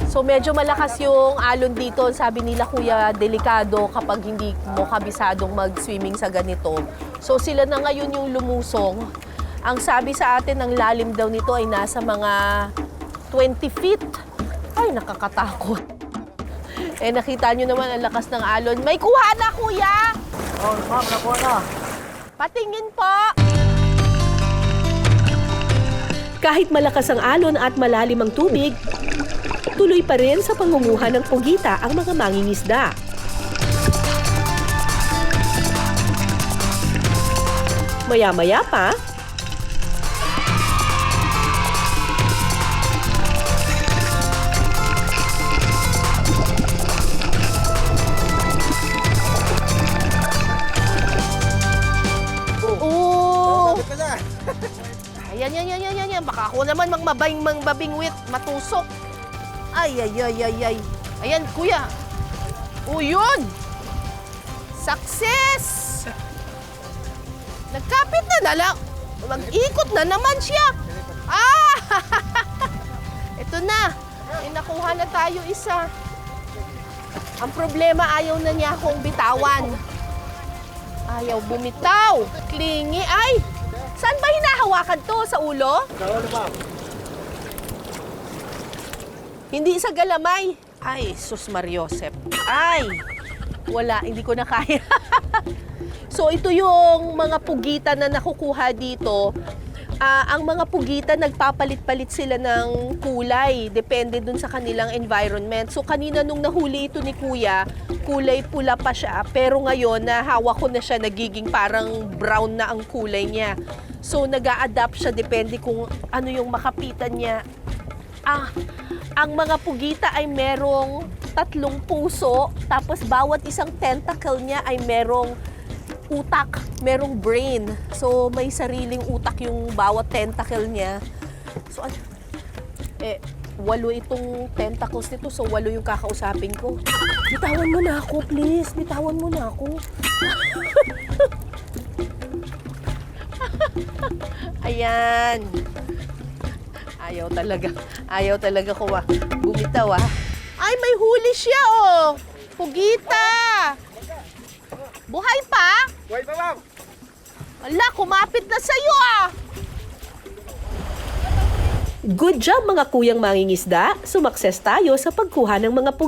So medyo malakas yung alon dito. Sabi nila, kuya, delikado kapag hindi mo kabisadong mag-swimming sa ganito. So sila na ngayon yung lumusong. Ang sabi sa atin, ang lalim daw nito ay nasa mga 20 feet. Ay, nakakatakot. Eh, nakita nyo naman ang lakas ng alon. May kuha na, kuya! Oh, ma'am, nakuha na. Patingin po! Kahit malakas ang alon at malalim ang tubig, tuloy pa rin sa pangunguha ng pugita ang mga mangingisda. Maya-maya pa, Ayan. Baka ako naman magbabingwit, matusok. Ay. Ayan, kuya. O, yun! Success! Nagkapit na lang. Mag-ikot na naman siya. Ah! Ito na. May nakuha na tayo isa. Ang problema, ayaw na niya akong bitawan. Ayaw bumitaw. Klingi. Ay! Saan ba hinahawakan to? Sa ulo? Hindi sa galamay. Ay, sus Mariosep. Ay, wala. Hindi ko na kaya. So, ito yung mga pugita na nakukuha dito. Ang mga pugita, nagpapalit-palit sila ng kulay. Depende dun sa kanilang environment. So, kanina nung nahuli ito ni Kuya, kulay pula pa siya. Pero ngayon, nahawak ko na siya, nagiging parang brown na ang kulay niya. So, nag-a-adapt siya, depende kung ano yung makapitan niya. Ang mga pugita ay merong 3 puso, tapos bawat isang tentacle niya ay merong utak, merong brain. So, may sariling utak yung bawat tentacle niya. So, 8 itong tentacles nito, so 8 yung kakausapin ko. Bitawan mo na ako, please. Bitawan mo na ako. Ayan. Ayaw talaga ko bumitaw Ay, may huli siya Pugita. Buhay pa? Buhay pa, ma'am. Ala, kumapit na sa'yo good job mga kuyang mangingisda, sumakses tayo sa pagkuha ng mga pugita.